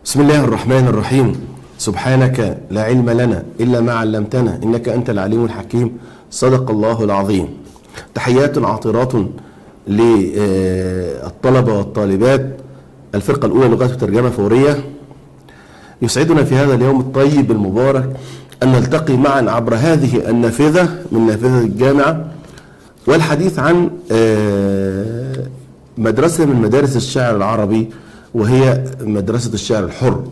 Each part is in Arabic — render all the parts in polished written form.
بسم الله الرحمن الرحيم. سبحانك لا علم لنا إلا ما علمتنا إنك أنت العليم الحكيم. صدق الله العظيم. تحيات عاطرات للطلبة والطالبات الفرقة الأولى لغات وترجمة فورية. يسعدنا في هذا اليوم الطيب المبارك أن نلتقي معا عبر هذه النافذة من نافذة الجامعة والحديث عن مدرسة من مدارس الشعر العربي، وهي مدرسة الشعر الحر.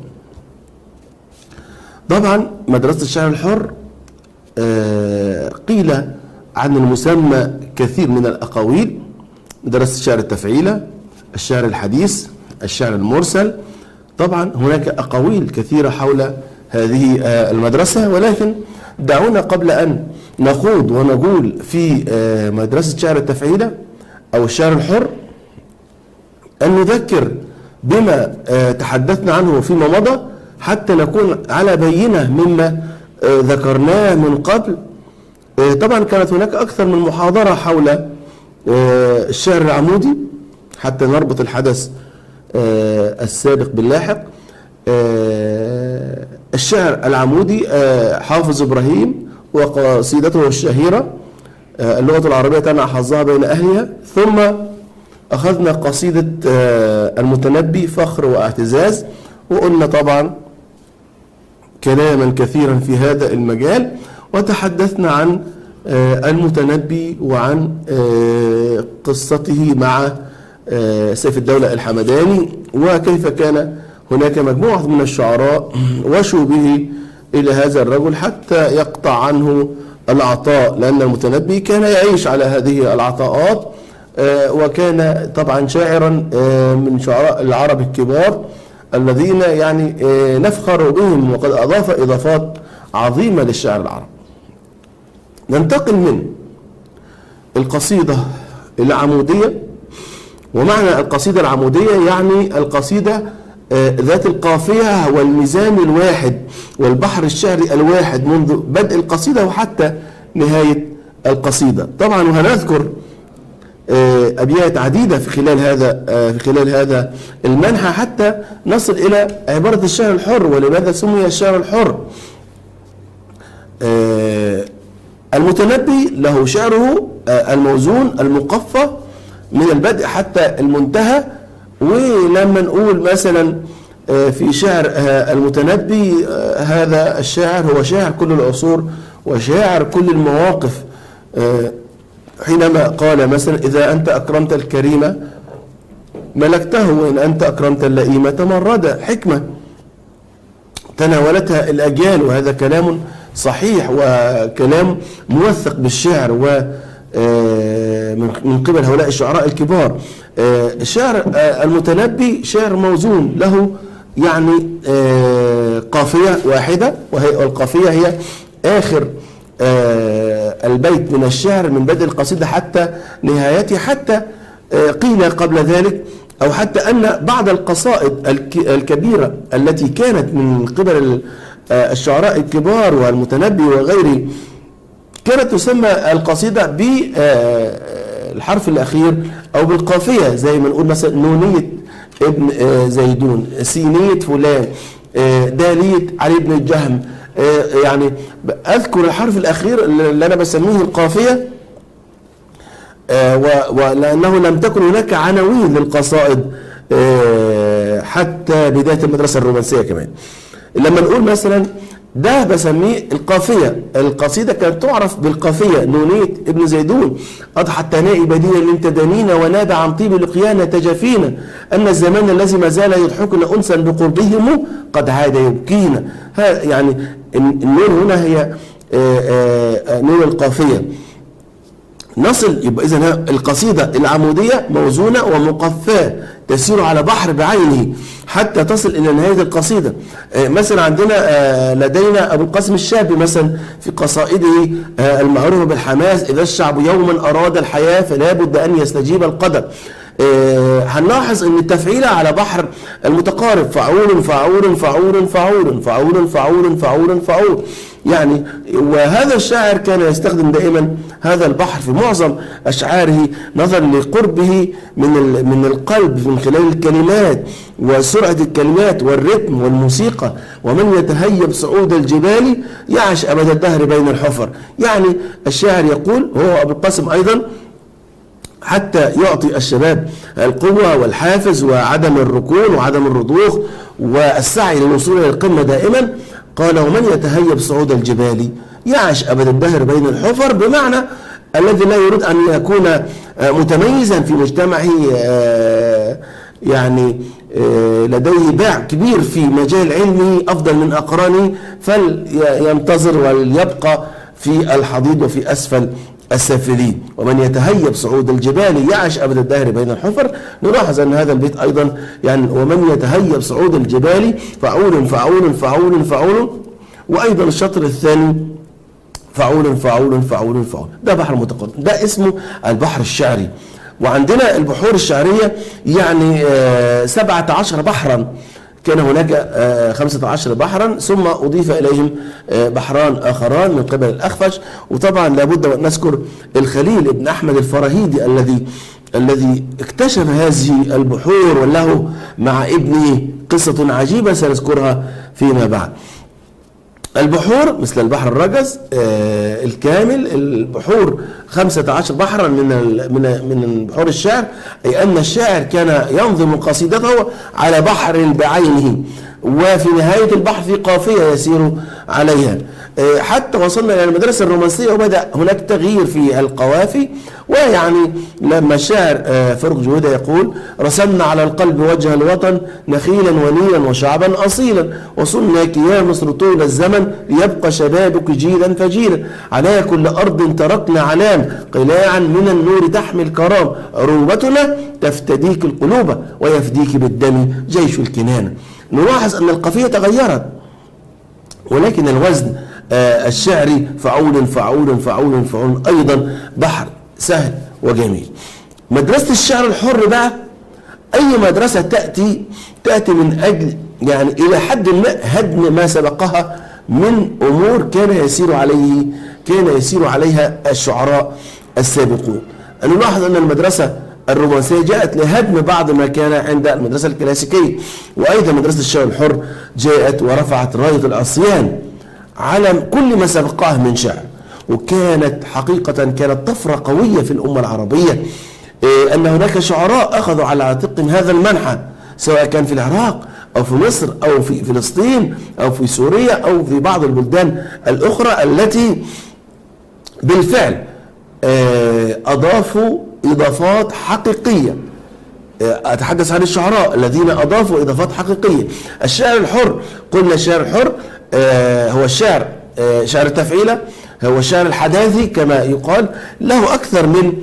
طبعا مدرسة الشعر الحر قيل عن المسمى كثير من الأقاويل: مدرسة الشعر التفعيلة، الشعر الحديث، الشعر المرسل. طبعا هناك أقاويل كثيرة حول هذه المدرسة، ولكن دعونا قبل أن نخوض ونقول في مدرسة الشعر التفعيلة أو الشعر الحر أن نذكر بما تحدثنا عنه فيما مضى، حتى نكون على بينة مما ذكرناه من قبل. طبعا كانت هناك أكثر من محاضرة حول الشعر العمودي حتى نربط الحدث السابق باللاحق. الشعر العمودي حافظ إبراهيم وقصيدته الشهيرة اللغة العربية تنع حظها بين أهلها، ثم أخذنا قصيدة المتنبي فخر واعتزاز، وقلنا طبعا كلاما كثيرا في هذا المجال، وتحدثنا عن المتنبي وعن قصته مع سيف الدولة الحمداني، وكيف كان هناك مجموعة من الشعراء وشوا به إلى هذا الرجل حتى يقطع عنه العطاء، لأن المتنبي كان يعيش على هذه العطاءات، وكان طبعا شاعرا من شعراء العرب الكبار الذين يعني نفخر بهم، وقد أضاف إضافات عظيمة للشعر العربي. ننتقل من القصيدة العمودية، ومعنى القصيدة العمودية يعني القصيدة ذات القافية والميزان الواحد والبحر الشعري الواحد منذ بدء القصيدة وحتى نهاية القصيدة. طبعا وهنذكر أبيات عديدة في خلال هذا المنحى حتى نصل إلى عبارة الشعر الحر. ولماذا سمي الشعر الحر؟ المتنبي له شعره الموزون المقفى من البدء حتى المنتهى. ولما نقول مثلا في شعر المتنبي هذا الشاعر هو شاعر كل العصور وشاعر كل المواقف، حينما قال مثلا: إذا أنت أكرمت الكريم ملكته، وإن أنت أكرمت اللئيم تمرد. حكمة تناولتها الأجيال، وهذا كلام صحيح وكلام موثق بالشعر من قبل هؤلاء الشعراء الكبار. شعر المتنبي شعر موزون له يعني قافية واحدة، والقافية هي آخر البيت من الشعر من بدء القصيدة حتى نهايته. حتى قيل قبل ذلك أو حتى أن بعض القصائد الكبيرة التي كانت من قبل الشعراء الكبار والمتنبي وغيره كانت تسمى القصيدة بالحرف الأخير أو بالقافية، زي ما نقول مثلا نونية ابن زيدون، سينية فلان، دالية علي بن الجهم. يعني أذكر الحرف الأخير اللي أنا بسميه القافية، ولأنه لم تكن هناك عناوين للقصائد حتى بداية المدرسة الرومانسية كمان. لما نقول مثلا ده بسميه القافية، القصيدة كانت تعرف بالقافية: نونية ابن زيدون أضحى التنائي بدينا للتدانين وناب عن طيب لقيانا تجافينا، أن الزمان الذي ما زال يضحكنا أنسا بقربهم قد عاد يبكينا. يعني النون هنا هي نون القافية. نصل يبقى إذن القصيدة العمودية موزونة ومقفاة تسير على بحر بعينه حتى تصل إلى نهاية القصيدة. مثلا عندنا لدينا أبو القاسم الشابي مثلا في قصائده المعروفة بالحماس: إذا الشعب يوما أراد الحياة فلا بد أن يستجيب القدر. هنلاحظ ان التفعيلة على بحر المتقارب: فعول فعول فعول فعول فعول فعول فعول فعول. يعني وهذا الشاعر كان يستخدم دائما هذا البحر في معظم أشعاره نظرا لقربه من القلب من خلال الكلمات وسرعة الكلمات والرتم والموسيقى. ومن يتهيب صعود الجبال يعش أبد الدهر بين الحفر. يعني الشاعر يقول هو أبو القاسم أيضا حتى يعطي الشباب القوة والحافز وعدم الركون وعدم الرضوخ والسعي للوصول إلى القمة دائما. قال ومن يتهيب صعود الجبال يعش أبد الدهر بين الحفر، بمعنى الذي لا يريد أن يكون متميزا في مجتمعه، يعني لديه باع كبير في مجال علمه أفضل من أقرانه، فلينتظر وليبقى في الحضيض وفي أسفل السافلين. ومن يتهيب صعود الجبال يعش أبد الدهر بين الحفر. نلاحظ أن هذا البيت أيضا يعني ومن يتهيب صعود الجبال فعول فعول فعول فعول، وأيضا الشطر الثاني فعول فعول فعول فعول. ده بحر متقدم، ده اسمه البحر الشعري. وعندنا البحور الشعرية يعني 17 بحرا، كان هناك 15 بحرا ثم أضيف إليهم بحران آخران من قبل الأخفش. وطبعا لابد أن نذكر الخليل ابن أحمد الفراهيدي الذي اكتشف هذه البحور، وله مع ابنه قصة عجيبة سنذكرها فيما بعد. البحور مثل البحر الرجز الكامل، البحور 15 بحرا من بحور الشعر، أي أن الشاعر كان ينظم قصيدته على بحر بعينه، وفي نهاية البحر في قافية يسير عليها، حتى وصلنا إلى المدرسة الرومانسية وبدأ هناك تغيير في القوافي. ويعني لما الشاعر فاروق جويدة يقول رسمنا على القلب وجه الوطن نخيلا ونيلا وشعبا أصيلا، وصلناك يا مصر طول الزمن ليبقى شبابك جيلا فجيلا، على كل أرض تركنا علام قلاعا من النور تحمي الكرام، عروبتنا تفتديك القلوب ويفديك بالدم جيش الكنانة. نلاحظ أن القافية تغيرت، ولكن الوزن الشعري فعول فعول فعول فعول أيضا بحر سهل وجميل. مدرسة الشعر الحر بقى أي مدرسة تأتي من أجل يعني إلى حد ما هدم ما سبقها من أمور كان يسير عليها الشعراء السابقون. نلاحظ أن المدرسة الرومانسية جاءت لهدم بعض ما كان عند المدرسة الكلاسيكية، وأيضا مدرسة الشعر الحر جاءت ورفعت راية العصيان على كل ما سبقها من شعر، وكانت حقيقة كانت طفرة قوية في الأمة العربية، أن هناك شعراء أخذوا على عاتقهم هذا المنحى، سواء كان في العراق أو في مصر أو في فلسطين أو في سوريا أو في بعض البلدان الأخرى التي بالفعل أضافوا إضافات حقيقية. أتحدث عن الشعراء الذين أضافوا إضافات حقيقية. الشعر الحر، قلنا الشعر الحر هو الشعر شعر التفعيلة، هو الشعر الحداثي كما يقال، له أكثر من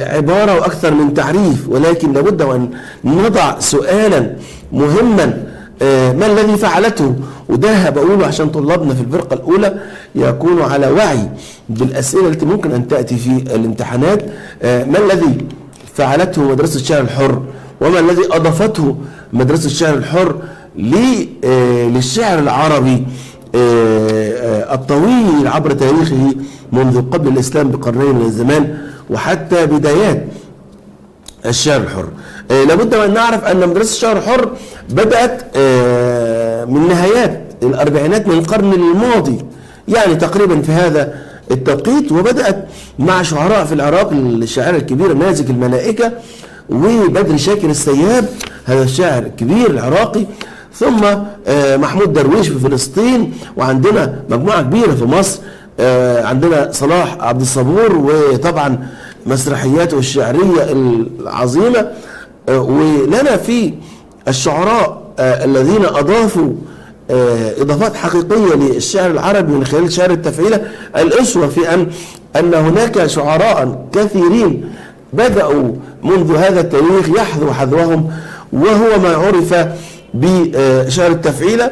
عبارة وأكثر من تعريف، ولكن لابد أن نضع سؤالا مهما ما الذي فعلته. وده بقوله عشان طلابنا في الفرقة الأولى يكونوا على وعي بالأسئلة التي ممكن أن تأتي في الامتحانات. ما الذي فعلته مدرسة الشعر الحر، وما الذي أضافته مدرسة الشعر الحر للشعر العربي الطويل عبر تاريخه منذ قبل الإسلام بقرنين من الزمان وحتى بدايات الشعر الحر. لابد أن نعرف أن مدرسة الشعر الحر بدأت من نهايات الأربعينات من القرن الماضي، يعني تقريبا في هذا التوقيت، وبدأت مع شعراء في العراق الشاعر الكبير نازك الملائكة وبدر شاكر السياب، هذا الشاعر الكبير العراقي، ثم محمود درويش في فلسطين، وعندنا مجموعة كبيرة في مصر، عندنا صلاح عبد الصبور وطبعا مسرحياته الشعرية العظيمة. ولنا في الشعراء الذين أضافوا إضافات حقيقية للشعر العربي من خلال شعر التفعيلة الأسوة في أن هناك شعراء كثيرين بدأوا منذ هذا التاريخ يحذو حذوهم، وهو ما عرف بشعر التفعيلة.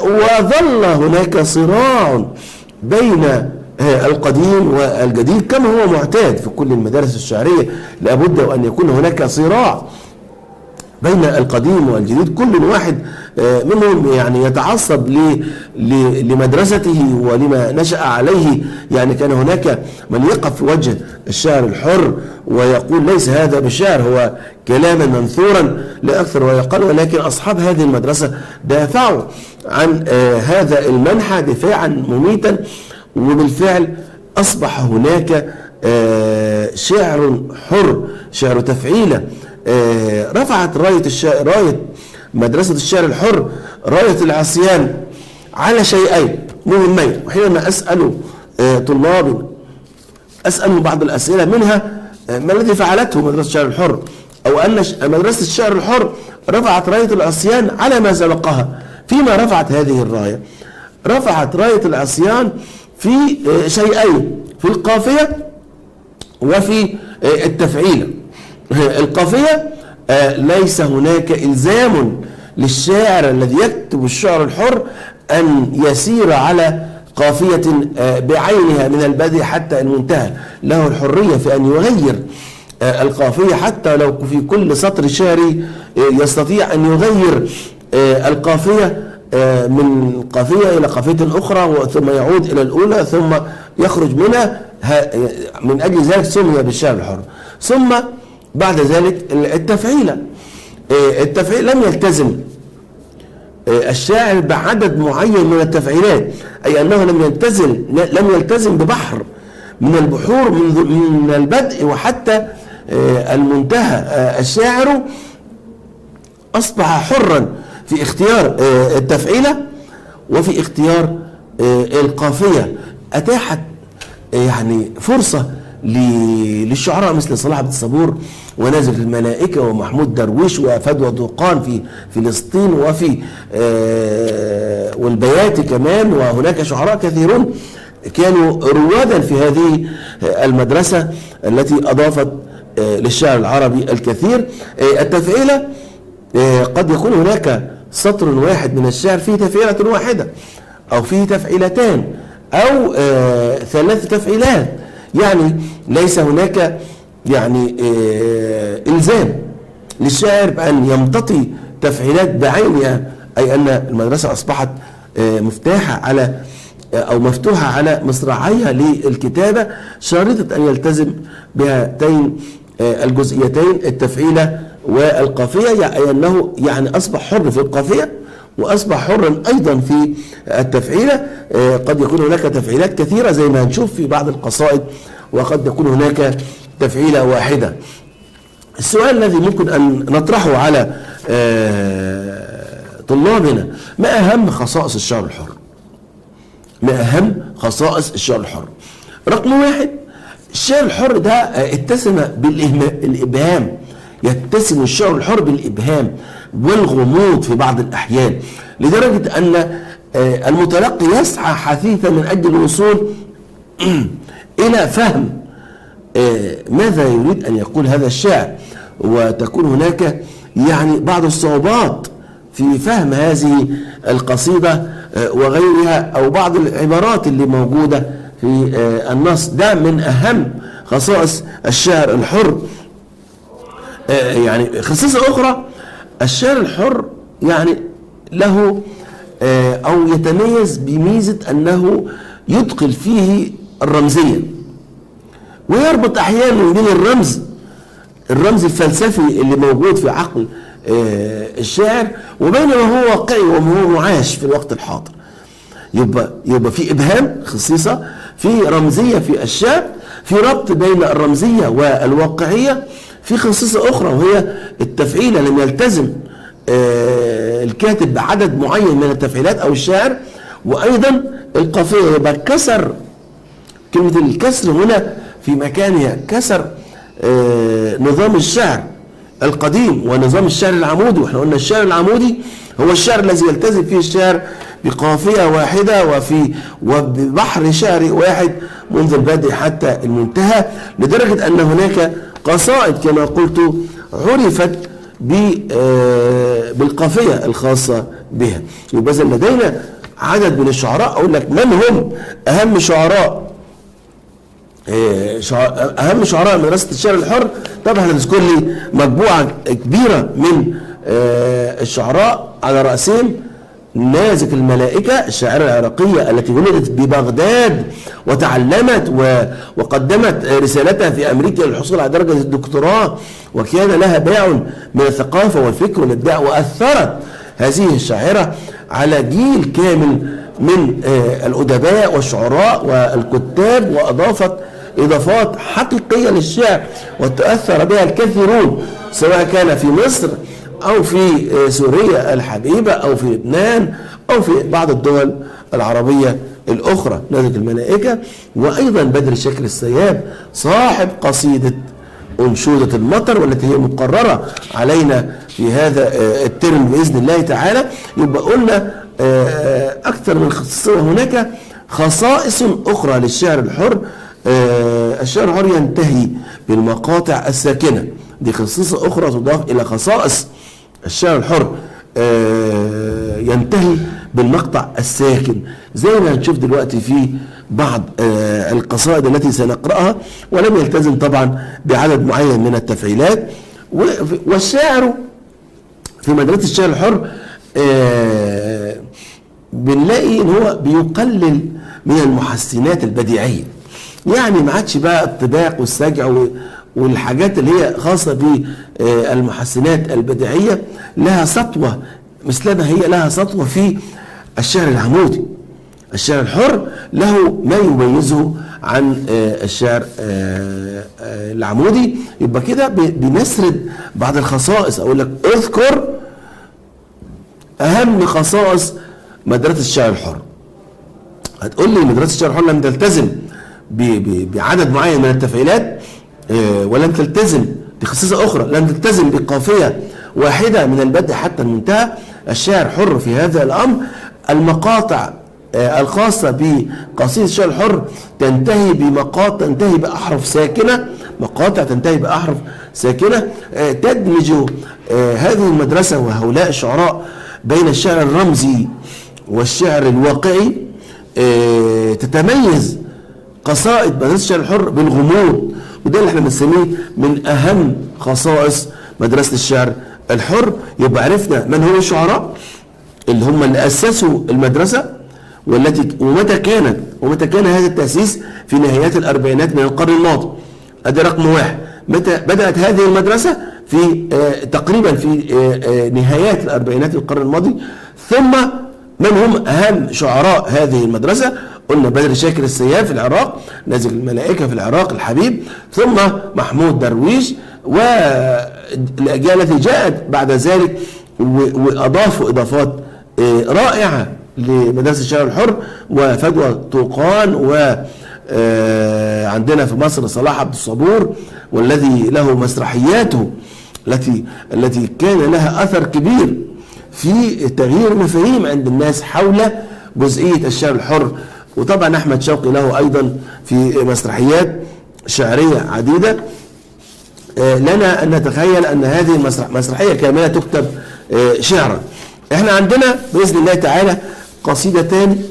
وظل هناك صراع بين القديم والجديد كما هو معتاد في كل المدارس الشعرية، لابد أن يكون هناك صراع بين القديم والجديد، كل واحد منهم يعني يتعصب لمدرسته ولما نشأ عليه. يعني كان هناك من يقف في وجه الشاعر الحر ويقول ليس هذا بالشعر، هو كلاما منثورا لا أكثر ولا أقل. ولكن أصحاب هذه المدرسة دافعوا عن هذا المنحى دفاعا مميتا، وبالفعل أصبح هناك شعر حر، شعر تفعيلة. رفعت راية مدرسة الشعر الحر راية العصيان على شيئين مهمين. وحينما أسأل طلابي أسأل بعض الأسئلة منها ما الذي فعلته مدرسة الشعر الحر، أو أن مدرسة الشعر الحر رفعت راية العصيان على ما سبقها. فيما رفعت هذه الراية؟ رفعت راية العصيان في شيئين، في القافية وفي التفعيلة. القافية ليس هناك إلزام للشاعر الذي يكتب الشعر الحر أن يسير على قافية بعينها من البدء حتى المنتهى، له الحرية في أن يغير القافية، حتى لو في كل سطر شعري يستطيع أن يغير القافية من قافية إلى قافية أخرى، ثم يعود إلى الأولى ثم يخرج منها. من أجل ذلك سمي بالشعر الحر. ثم بعد ذلك التفعيلة. التفعيل لم يلتزم الشاعر بعدد معين من التفعيلات، أي أنه لم يلتزم ببحر من البحور من البدء وحتى المنتهى. الشاعر أصبح حرا في اختيار التفعيلة وفي اختيار القافية. أتاحت يعني فرصة للشعراء مثل صلاح عبد الصبور ونازل الملائكة ومحمود درويش وفدوى دقان في فلسطين وفي والبياتي كمان، وهناك شعراء كثيرون كانوا روادا في هذه المدرسة التي أضافت للشعر العربي الكثير. التفعيلة قد يكون هناك سطر واحد من الشعر فيه تفعيلة واحدة أو فيه تفعيلتان أو 3 تفعيلات. يعني ليس هناك يعني إلزام للشاعر بأن يمتطي تفعيلات بعينها، أي أن المدرسة أصبحت مفتاحة على أو مفتوحة على مصراعيها للكتابة، شريطة أن يلتزم بهاتين الجزئيتين التفعيلة والقافية، أي أنه يعني أصبح حر في القافية وأصبح حرا أيضا في التفعيلة. قد يكون هناك تفعيلات كثيرة زي ما هنشوف في بعض القصائد، وقد يكون هناك تفعيلة واحدة. السؤال الذي ممكن أن نطرحه على طلابنا: ما أهم خصائص الشعر الحر؟ ما أهم خصائص الشعر الحر؟ رقم 1، الشعر الحر ده اتسم بالإبهام. يتسم الشعر الحر بالإبهام والغموض في بعض الأحيان، لدرجة أن المتلقي يسعى حثيثا من أجل الوصول إلى فهم ماذا يريد أن يقول هذا الشاعر، وتكون هناك يعني بعض الصعوبات في فهم هذه القصيدة وغيرها، أو بعض العبارات اللي موجودة في النص. ده من أهم خصائص الشعر الحر. يعني خصيصة أخرى، الشعر الحر يعني له أو يتميز بميزة أنه يدخل فيه الرمزية، ويربط أحيانا بين الرمز الفلسفي اللي موجود في عقل الشاعر وبين ما هو واقعي وما هو معاش في الوقت الحاضر. يبقى في إبهام، خصيصة، في رمزية في الشعر، في ربط بين الرمزية والواقعية، في خصيصة أخرى وهي التفعيلة. لم يلتزم الكاتب بعدد معين من التفعيلات أو الشاعر، وأيضا القافية. يبقى كسر، كلمة الكسر هنا في مكانها، كسر نظام الشعر القديم ونظام الشعر العمودي. واحنا قلنا الشعر العمودي هو الشعر الذي يلتزم فيه الشاعر بقافية واحدة وببحر شعري واحد منذ البدء حتى المنتهى، لدرجة أن هناك قصائد كما قلت عرفت بالقافية الخاصة بها. يبقى لدينا عدد من الشعراء. أقول لك من هم أهم شعراء مدرسة الشعر الحر؟ طبعا هنذكر لي مجموعة كبيرة من الشعراء على رأسهم نازك الملائكة، الشاعرة العراقية التي ولدت ببغداد وتعلمت وقدمت رسالتها في أمريكا للحصول على درجة الدكتوراه، وكان لها باع من الثقافة والفكر والإبداع، وأثرت هذه الشاعرة على جيل كامل من الأدباء والشعراء والكتاب، وأضافت إضافات حقيقية للشعر وتأثر بها الكثيرون، سواء كان في مصر أو في سوريا الحبيبة أو في لبنان أو في بعض الدول العربية الأخرى. نازك الملائكة. وأيضا بدر شاكر السياب صاحب قصيدة أنشودة المطر، والتي هي مقررة علينا في هذا الترم بإذن الله تعالى. يبقى قلنا أكثر من خصوصية، هناك خصائص أخرى للشعر الحر. الشعر الحر ينتهي بالمقاطع الساكنة، دي خصيصة أخرى تضاف إلى خصائص الشعر الحر. ينتهي بالمقطع الساكن، زي ما هنشوف دلوقتي في بعض القصائد التي سنقرأها، ولم يلتزم طبعا بعدد معين من التفعيلات. والشاعر في مدرسة الشعر الحر بنلاقي ان هو بيقلل من المحسنات البديعية، يعني ما عادش بقى الطباق والسجع والحاجات اللي هي خاصة بالمحسنات البديعية لها سطوة مثلما هي لها سطوة في الشعر العمودي. الشعر الحر له ما يميزه عن الشعر العمودي. يبقى كده بنسرد بعض الخصائص، اقول لك اذكر اهم خصائص مدرسة الشعر الحر. هتقول لي مدرسة الشعر الحر لم تلتزم بعدد معين من التفعيلات، ولم تلتزم بخصيصة أخرى، لم تلتزم بقافية واحدة من البدء حتى المنتهى. الشاعر حر في هذا الأمر. المقاطع الخاصة بقصيدة الشعر الحر تنتهي بأحرف ساكنة، مقاطع تنتهي بأحرف ساكنة تدمج هذه المدرسة وهؤلاء الشعراء بين الشعر الرمزي والشعر الواقعي. تتميز قصائد مدرسة الشعر الحر بالغموض، وده اللي احنا بنسميه من أهم خصائص مدرسة الشعر الحر. يبقى عرفنا من هم الشعراء اللي هم اللي أسسوا المدرسة، ومتى كان هذا التأسيس في نهايات الأربعينات من القرن الماضي. أدي رقم واحد. متى بدأت هذه المدرسة؟ في تقريبا في نهايات الأربعينات القرن الماضي. ثم من هم أهم شعراء هذه المدرسة؟ قلنا بدر شاكر السياب في العراق، نازك الملائكة في العراق الحبيب، ثم محمود درويش، والأجيال التي جاءت بعد ذلك وأضافوا إضافات رائعة لمدرسة الشعر الحر، وفجوة طوقان، وعندنا في مصر صلاح عبد الصبور، والذي له مسرحياته التي كان لها أثر كبير في تغيير مفاهيم عند الناس حول جزئية الشعر الحر. وطبعا أحمد شوقي له أيضا في مسرحيات شعرية عديدة. لنا أن نتخيل أن هذه المسرحية كاملة تكتب شعرا. احنا عندنا بإذن الله تعالى قصيدتان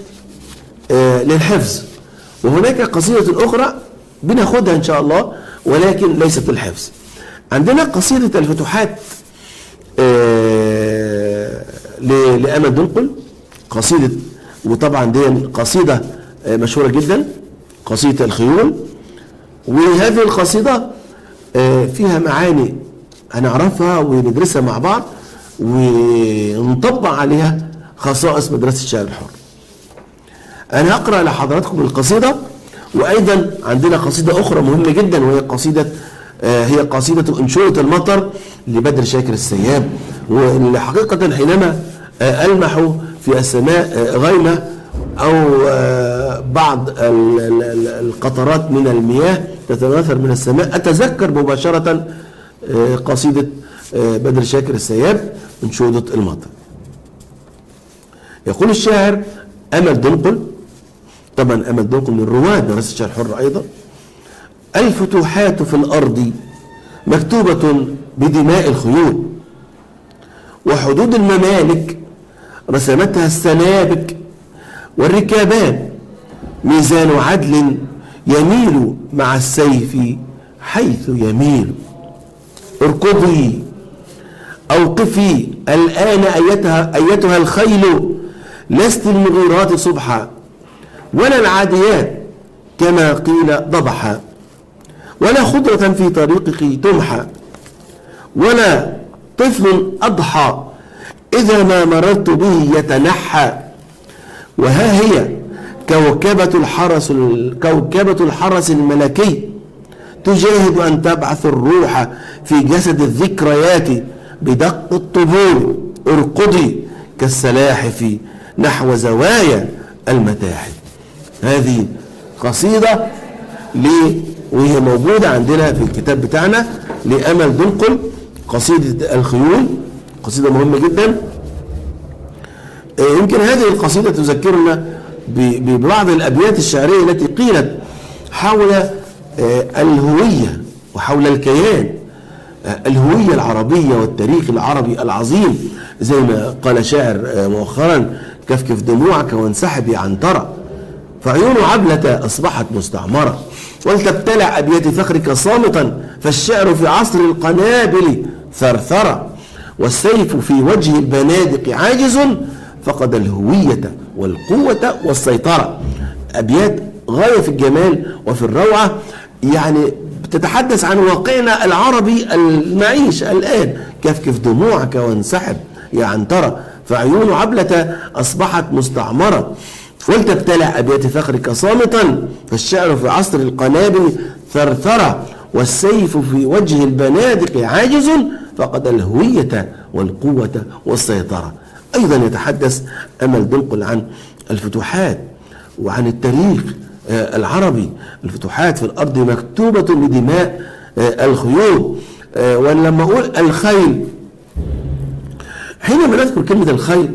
للحفظ، وهناك قصيدة أخرى بناخدها إن شاء الله ولكن ليست للحفظ. عندنا قصيدة الفتوحات لأمل دنقل، قصيدة، وطبعا دي قصيدة مشهورة جدا، قصيدة الخيول. وهذه القصيدة فيها معاني هنعرفها وندرسها مع بعض ونطبق عليها خصائص مدرسة الشعر الحر. أنا هقرأ لحضراتكم القصيدة، وأيضا عندنا قصيدة أخرى مهمة جدا، وهي قصيدة أنشودة المطر لبدر شاكر السياب. واللي حقيقة حينما ألمح في السماء غيمة أو بعض القطرات من المياه تتناثر من السماء، أتذكر مباشرة قصيدة بدر شاكر السياب أنشودة المطر. يقول الشاعر أمل دنقل، طبعا أمل دنقل من رواد مدرسة الشعر الحر أيضا: الفتوحات في الأرض مكتوبة بدماء الخيول، وحدود الممالك رسمتها السنابك، والركابان ميزان عدل يميل مع السيف حيث يميل. اركضي أوقفي الآن أيتها الخيل لست المغيرات صبحا، ولا العاديات كما قيل ضبحا، ولا خضرة في طريقك تمحى، ولا طفل أضحى إذا ما مررت به يتنحى. وها هي كوكبة الحرس الملكي تجاهد أن تبعث الروح في جسد الذكريات بدق الطبول، ارقضي كالسلاحف نحو زوايا المتاحف. هذه قصيدة وهي موجودة عندنا في الكتاب بتاعنا لأمل دنقل، قصيدة الخيول، قصيدة مهمة جدا. يمكن هذه القصيدة تذكرنا ببعض الأبيات الشعرية التي قيلت حول الهوية وحول الكيان، الهوية العربية والتاريخ العربي العظيم، زي ما قال شاعر مؤخرا: كفكف دموعك وانسحب يا عنترة، فعيون عبلة أصبحت مستعمرة، ولتبتلع أبيات فخرك صامتا، فالشعر في عصر القنابل ثرثرة، والسيف في وجه البنادق عاجز، فقد الهوية والقوة والسيطرة. أبيات غاية في الجمال وفي الروعة، يعني بتتحدث عن واقعنا العربي المعيش الآن. كفكف دموعك وانسحب يا عنترة، فعيون عبلة أصبحت مستعمرة، ولتبتلع أبيات فخرك صامتا، فالشعر في عصر القنابل ثرثرة، والسيف في وجه البنادق عاجز، فقد الهوية والقوة والسيطرة. أيضا يتحدث أمل دنقل عن الفتوحات وعن التاريخ العربي. الفتوحات في الأرض مكتوبة بدماء الخيول. ولما أقول الخيل، حينما نذكر كلمة الخيل،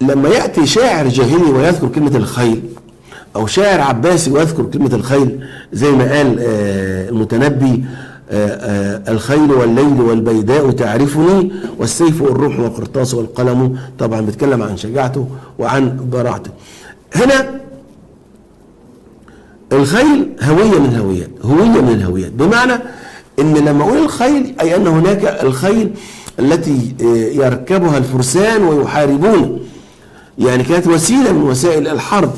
لما يأتي شاعر جاهلي ويذكر كلمة الخيل، أو شاعر عباسي ويذكر كلمة الخيل، زي ما قال المتنبي: الخيل والليل والبيداء تعرفني، والسيف والروح والقرطاس والقلم. طبعا بيتكلم عن شجاعته وعن براعته. هنا الخيل هوية من الهويات، بمعنى ان لما اقول الخيل اي ان هناك الخيل التي يركبها الفرسان ويحاربون، يعني كانت وسيلة من وسائل الحرب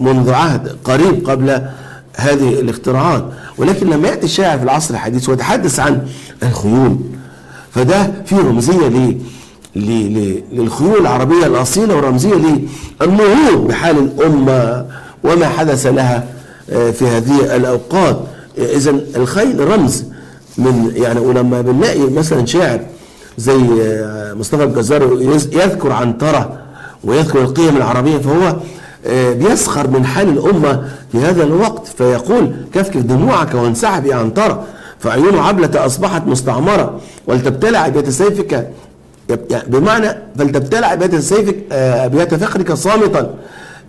منذ عهد قريب قبل هذه الاختراعات. ولكن لما يأتي الشاعر في العصر الحديث ويتحدث عن الخيول، فده فيه رمزية للخيول العربية الأصيلة، ورمزية للنهوض بحال الأمة وما حدث لها في هذه الأوقات. إذا الخيل رمز من، يعني ولما بنلاقي مثلا شاعر زي مصطفى الجزار يذكر عنترة ويذكر القيم العربية، فهو بيسخر من حال الأمة في هذا الوقت، فيقول: كفكف دموعك وانسحب يا عنترة، فعيون عبلة أصبحت مستعمرة، ولتبتلع أبيات سيفك، بمعنى فلتبتلع أبيات سيفك أبيات فخرك صامتا.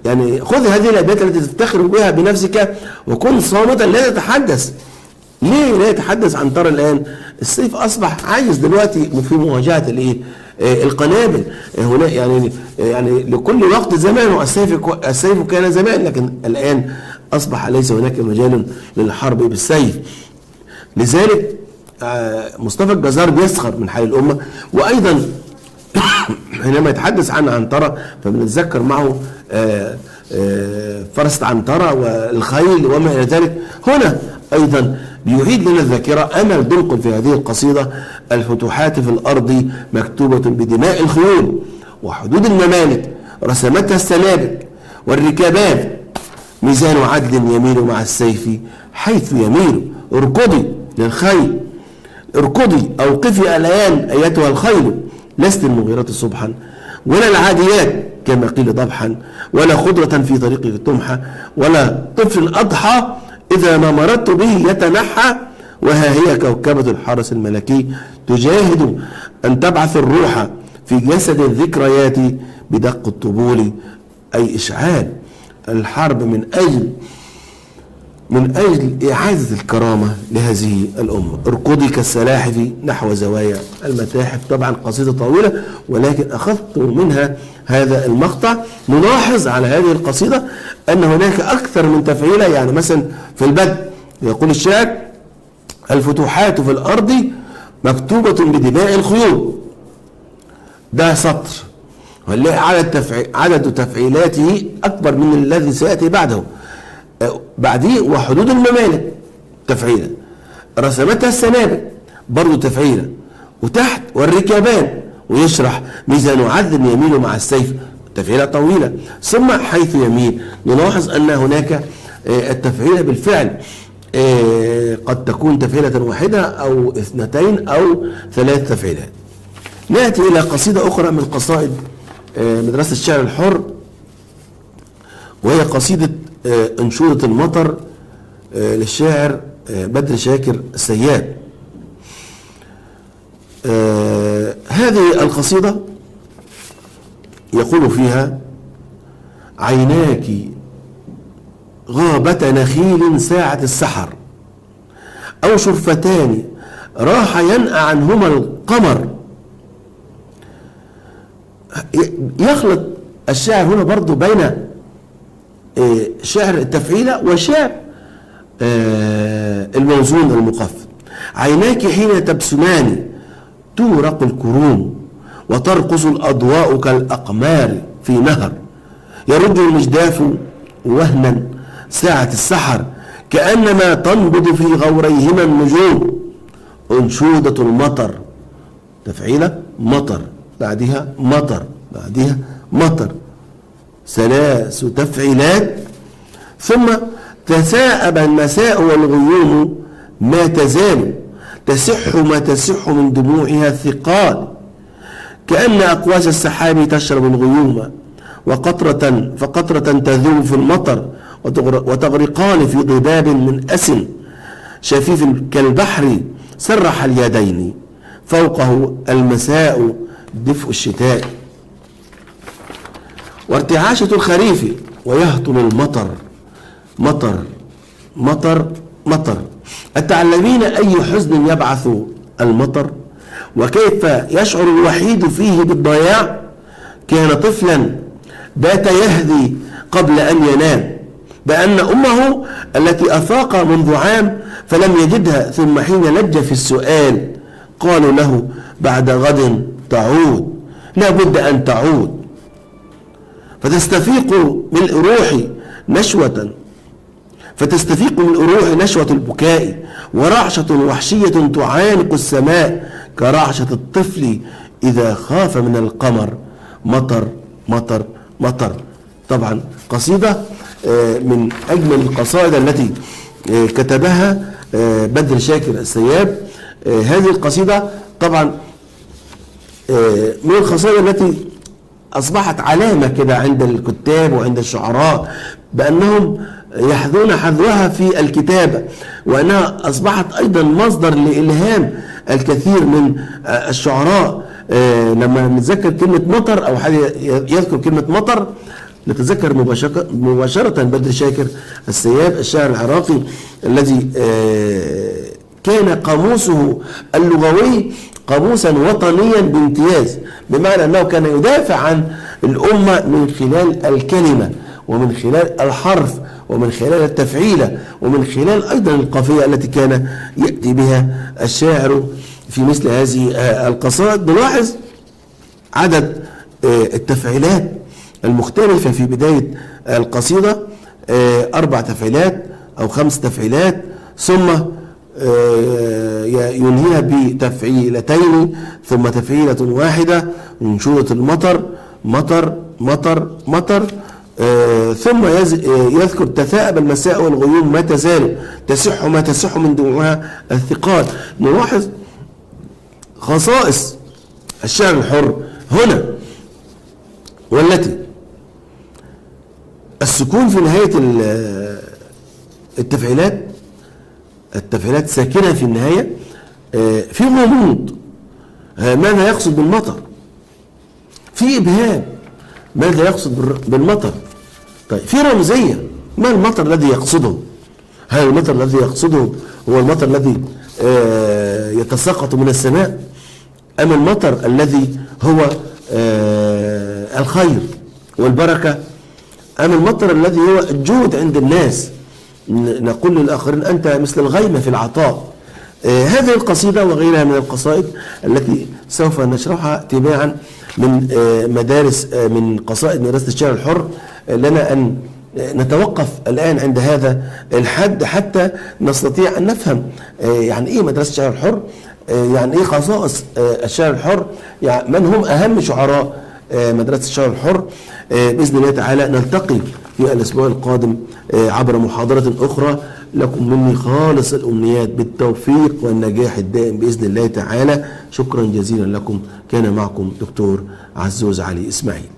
يعني خذ هذه الأبيات التي تفتخر بها بنفسك وكن صامتا، لا تتحدث. ليه لا يتحدث عنترة الآن؟ السيف أصبح عاجز دلوقتي في مواجهة القنابل. هنا يعني لكل وقت زمان، السيف كان زمان، لكن الآن أصبح ليس هناك مجال للحرب بالسيف. لذلك مصطفى الجزار بيسخر من حال الأمة. وأيضا حينما يتحدث عن عنترة فبنتذكر معه فرس عنترة والخيل وما إلى ذلك. هنا أيضا بيعيد لنا الذاكرة أمل دنقل في هذه القصيدة: الفتوحات في الأرض مكتوبة بدماء الخيول، وحدود الممالك رسمتها السنابك، والركابات ميزان عدل يميل مع السيف حيث يميل. اركضي للخيل، اركضي أوقفي الآن أيتها الخيل، لست المغيرات صبحا، ولا العاديات كما قيل ضبحا، ولا خضرة في طريقك تمحى، ولا طفل أضحى إذا ما مررت به يتنحى. وها هي كوكبة الحرس الملكي تجاهد أن تبعث الروح في جسد الذكريات بدق الطبول، أي إشعال الحرب من أجل إعادة الكرامة لهذه الأمة. اركضي كالسلاحف نحو زوايا المتاحف. طبعا قصيدة طويلة، ولكن أخذت منها هذا المقطع. نلاحظ على هذه القصيدة أن هناك أكثر من تفعيلة. يعني مثلا في البدء يقول الشاعر: الفتوحات في الأرض مكتوبة بدماء الخيول. ده سطر، ونلاقي عدد تفعيلاته أكبر من الذي سيأتي بعده. بعديه وحدود الممالك تفعيلة، رسمتها السنابل برضو تفعيلة، وتحت والركابان، ويشرح ميزان عدل يميل مع السيف تفعيلة طويلة. ثم حيث يميل نلاحظ أن هناك التفعيلة بالفعل قد تكون تفعيلة واحدة أو اثنتين أو ثلاث تفعيلات. نأتي إلى قصيدة أخرى من قصائد مدرسة الشعر الحر، وهي قصيدة أنشودة المطر للشاعر بدر شاكر السياب. هذه القصيدة يقول فيها: عيناك غابة نخيل ساعة السحر، أو شرفتان راح ينأى عنهما القمر. يخلط الشاعر هنا برضو بين شعر التفعيلة وشعر الموزون المقفل. عيناك حين تبسمان تورق الكروم، وترقص الأضواء كالأقمار في نهر، يرج المجداف وهنا ساعة السحر، كأنما تنبض في غوريهما النجوم. أنشودة المطر تفعيلة مطر، بعدها مطر، بعدها مطر، ثلاث تفعيلات. ثم تساءب المساء والغيوم ما تزال، تسح ما تسح من دموعها الثقال، كأن أقواس السحاب تشرب الغيوم، وقطرة فقطرة تذوب في المطر، وتغرقان في ضباب من أسن شفيف كالبحر سرح اليدين، فوقه المساء دفء الشتاء، وارتعاشة الخريف ويهطل المطر، مطر مطر مطر. أتعلمين أي حزن يبعث المطر، وكيف يشعر الوحيد فيه بالضياع؟ كان طفلا بات يهدي قبل أن ينام، بأن أمه التي أفاق منذ عام فلم يجدها، ثم حين لج في السؤال قالوا له: بعد غد تعود، لا بد أن تعود. فتستفيق من روح نشوة البكاء، ورعشة وحشية تعانق السماء كرعشة الطفل إذا خاف من القمر. مطر مطر مطر. طبعا قصيدة من أجمل القصائد التي كتبها بدر شاكر السياب. هذه القصيدة طبعا من القصائد التي أصبحت علامة كده عند الكتاب وعند الشعراء بأنهم يحذون حذوها في الكتابة، وأنها أصبحت أيضا مصدر لإلهام الكثير من الشعراء. لما نتذكر كلمة مطر أو حد يذكر كلمة مطر نتذكر مباشرة بدر شاكر السياب الشاعر العراقي الذي كان قاموسه اللغوي قاموسا وطنيا بامتياز، بمعنى أنه كان يدافع عن الأمة من خلال الكلمة ومن خلال الحرف ومن خلال التفعيلة ومن خلال أيضا القافية التي كان يأتي بها الشاعر في مثل هذه القصائد. نلاحظ عدد التفعيلات المختلفة في بداية القصيدة، 4 تفعيلات أو 5 تفعيلات، ثم ينهيها بتفعيلتين، ثم تفعيلة واحدة، أنشودة المطر، مطر مطر مطر. ثم يذكر تثاءب المساء والغيوم ما تزال، تسح ما تسح من دموعها الثقال. نلاحظ خصائص الشعر الحر هنا، والتي السكون في نهاية التفعيلات ساكنة في النهاية، في غموض ماذا يقصد بالمطر، في إبهام ماذا يقصد بالمطر. طيب في رمزية، ما المطر الذي يقصده؟ هل المطر الذي يقصده هو المطر الذي يتساقط من السماء، أم المطر الذي هو الخير والبركة، أم المطر الذي هو الجود عند الناس؟ نقول للآخرين أنت مثل الغيمة في العطاء. هذه القصيدة وغيرها من القصائد التي سوف نشرحها تباعا من مدارس من قصائد مدرسة الشعر الحر، لنا أن نتوقف الآن عند هذا الحد حتى نستطيع أن نفهم يعني إيه مدرسة الشعر الحر، يعني إيه خصائص الشعر الحر، يعني من هم أهم شعراء مدرسة الشعر الحر. بإذن الله تعالى نلتقي في الأسبوع القادم عبر محاضرة أخرى. لكم مني خالص الأمنيات بالتوفيق والنجاح الدائم بإذن الله تعالى. شكرا جزيلا لكم. كان معكم دكتور عزوز علي إسماعيل.